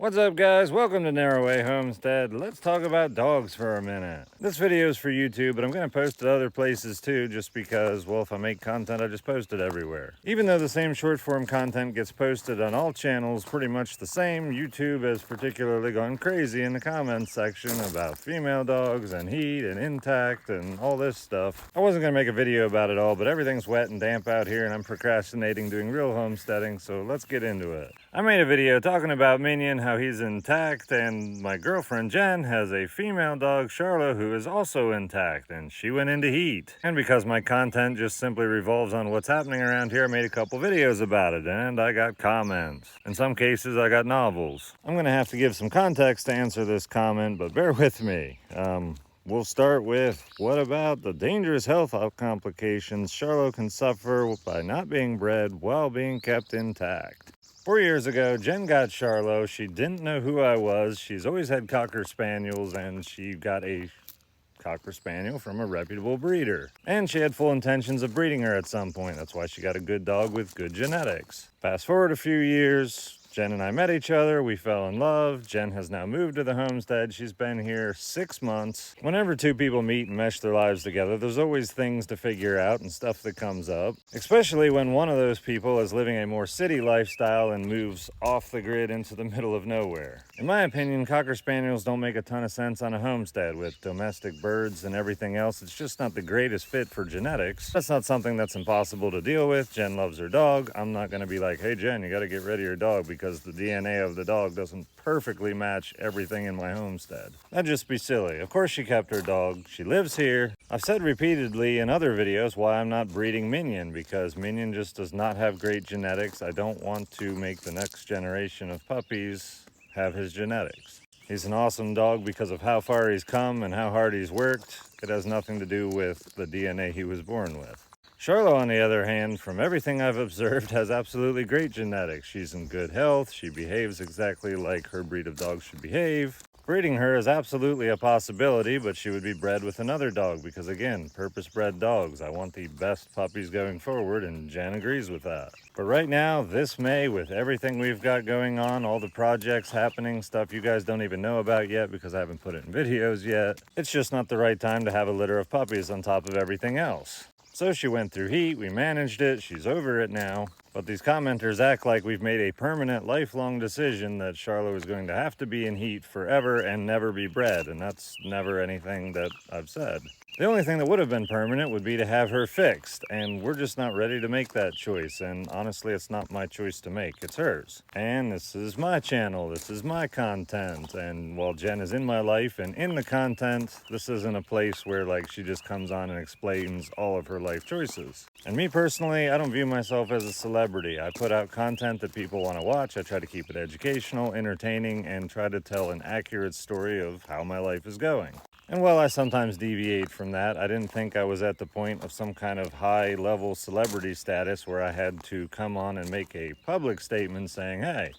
What's up, guys? Welcome to Narrowway Homestead. Let's talk about dogs for a minute. This video is for YouTube, but I'm going to post it other places too, just because, well, if I make content, I just post it everywhere. Even though the same short form content gets posted on all channels pretty much the same, YouTube has particularly gone crazy in the comments section about female dogs and heat and intact and all this stuff. I wasn't going to make a video about it all, but everything's wet and damp out here and I'm procrastinating doing real homesteading, so let's get into it. I made a video talking about Minion, how he's intact, and my girlfriend Jen has a female dog, Charlotte, who is also intact, and she went into heat. And because my content just simply revolves on what's happening around here, I made a couple videos about it, and I got comments. In some cases, I got novels. I'm gonna have to give some context to answer this comment, but bear with me. We'll start with, what about the dangerous health complications Charlotte can suffer by not being bred while being kept intact? 4 years ago, Jen got Charlotte. She didn't know who I was. She's always had Cocker Spaniels, and she got a Cocker Spaniel from a reputable breeder. And she had full intentions of breeding her at some point. That's why she got a good dog with good genetics. Fast forward a few years, Jen and I met each other, we fell in love. Jen has now moved to the homestead. She's been here 6 months. Whenever two people meet and mesh their lives together, there's always things to figure out and stuff that comes up, especially when one of those people is living a more city lifestyle and moves off the grid into the middle of nowhere. In my opinion, Cocker Spaniels don't make a ton of sense on a homestead with domestic birds and everything else. It's just not the greatest fit for genetics. That's not something that's impossible to deal with. Jen loves her dog. I'm not going to be like, hey Jen, you got to get rid of your dog because the DNA of the dog doesn't perfectly match everything in my homestead. That'd just be silly. Of course she kept her dog. She lives here. I've said repeatedly in other videos why I'm not breeding Minion, because Minion just does not have great genetics. I don't want to make the next generation of puppies have his genetics. He's an awesome dog because of how far he's come and how hard he's worked. It has nothing to do with the DNA he was born with. Charlotte, on the other hand, from everything I've observed, has absolutely great genetics. She's in good health. She behaves exactly like her breed of dogs should behave. Breeding her is absolutely a possibility, but she would be bred with another dog because, again, purpose-bred dogs. I want the best puppies going forward, and Jen agrees with that. But right now, this May, with everything we've got going on, all the projects happening, stuff you guys don't even know about yet because I haven't put it in videos yet, it's just not the right time to have a litter of puppies on top of everything else. So she went through heat, we managed it, she's over it now. But these commenters act like we've made a permanent, lifelong decision that Charlotte is going to have to be in heat forever and never be bred, and that's never anything that I've said. The only thing that would have been permanent would be to have her fixed, and we're just not ready to make that choice, and honestly, it's not my choice to make, it's hers. And this is my channel, this is my content, and while Jen is in my life and in the content, this isn't a place where like she just comes on and explains all of her life choices. And me personally, I don't view myself as a celebrity. I put out content that people want to watch. I try to keep it educational, entertaining, and try to tell an accurate story of how my life is going. And while I sometimes deviate from that, I didn't think I was at the point of some kind of high-level celebrity status where I had to come on and make a public statement saying, hey,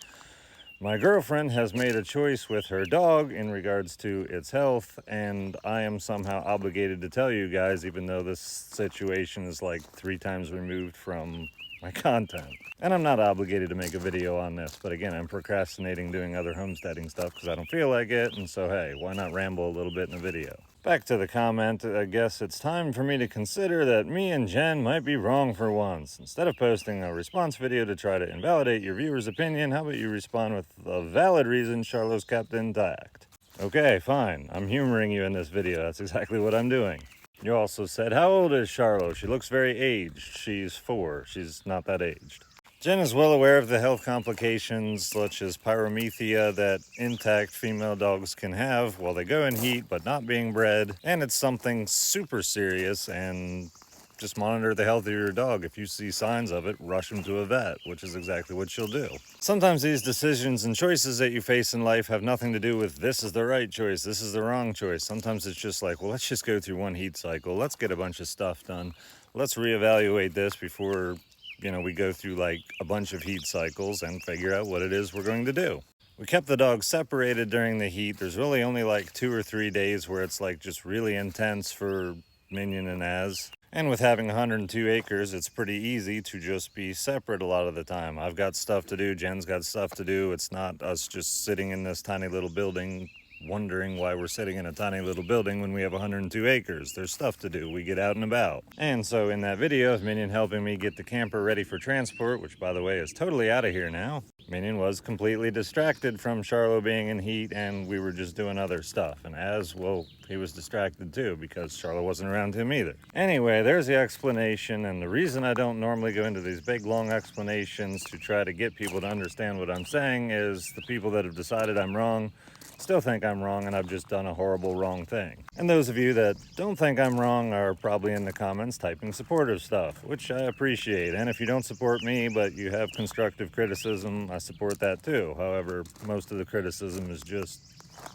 my girlfriend has made a choice with her dog in regards to its health, and I am somehow obligated to tell you guys, even though this situation is like 3 times removed from my content. And I'm not obligated to make a video on this, but again, I'm procrastinating doing other homesteading stuff because I don't feel like it, and so hey, why not ramble a little bit in a video? Back to the comment, I guess it's time for me to consider that me and Jen might be wrong for once. Instead of posting a response video to try to invalidate your viewer's opinion, how about you respond with a valid reason Charlotte's kept intact? Okay, fine, I'm humoring you in this video, that's exactly what I'm doing. You also said, how old is Charlotte? She looks very aged. She's 4. She's not that aged. Jen is well aware of the health complications such as pyromethea that intact female dogs can have while they go in heat but not being bred. And it's something super serious, and just monitor the health of your dog. If you see signs of it, rush him to a vet, which is exactly what she'll do. Sometimes these decisions and choices that you face in life have nothing to do with this is the right choice, this is the wrong choice. Sometimes it's just like, well, let's just go through one heat cycle. Let's get a bunch of stuff done. Let's reevaluate this before, we go through like a bunch of heat cycles and figure out what it is we're going to do. We kept the dogs separated during the heat. There's really only like 2 or 3 days where it's like just really intense for Minion and Az. And with having 102 acres, it's pretty easy to just be separate a lot of the time. I've got stuff to do, Jen's got stuff to do. It's not us just sitting in this tiny little building wondering why we're sitting in a tiny little building when we have 102 acres. There's stuff to do. We get out and about. And so in that video of Minion helping me get the camper ready for transport, which by the way is totally out of here now, Minion was completely distracted from Charlo being in heat, and we were just doing other stuff. And as well, he was distracted too because Charlo wasn't around him either. Anyway, there's the explanation, and the reason I don't normally go into these big long explanations to try to get people to understand what I'm saying is the people that have decided I'm wrong still think I'm wrong, and I've just done a horrible wrong thing. And those of you that don't think I'm wrong are probably in the comments typing supportive stuff, which I appreciate. And if you don't support me but you have constructive criticism, I support that too. However, most of the criticism is just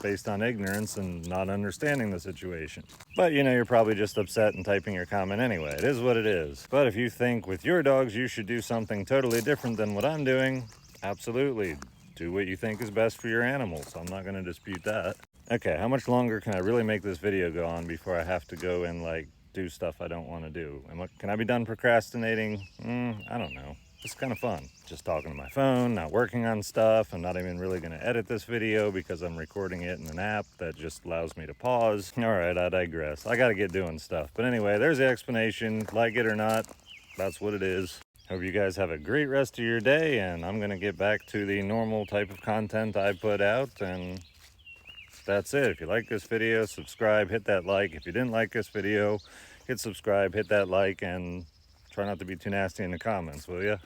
based on ignorance and not understanding the situation. But you know, you're probably just upset and typing your comment anyway. It is what it is. But if you think with your dogs you should do something totally different than what I'm doing, absolutely. Do what you think is best for your animals. I'm not going to dispute that. Okay, how much longer can I really make this video go on before I have to go and like do stuff I don't want to do? Can I be done procrastinating? I don't know. It's kind of fun. Just talking to my phone, not working on stuff. I'm not even really going to edit this video because I'm recording it in an app that just allows me to pause. All right, I digress. I got to get doing stuff. But anyway, there's the explanation. Like it or not, that's what it is. Hope you guys have a great rest of your day, and I'm going to get back to the normal type of content I put out, and that's it. If you like this video, subscribe, hit that like. If you didn't like this video, hit subscribe, hit that like, and try not to be too nasty in the comments, will ya?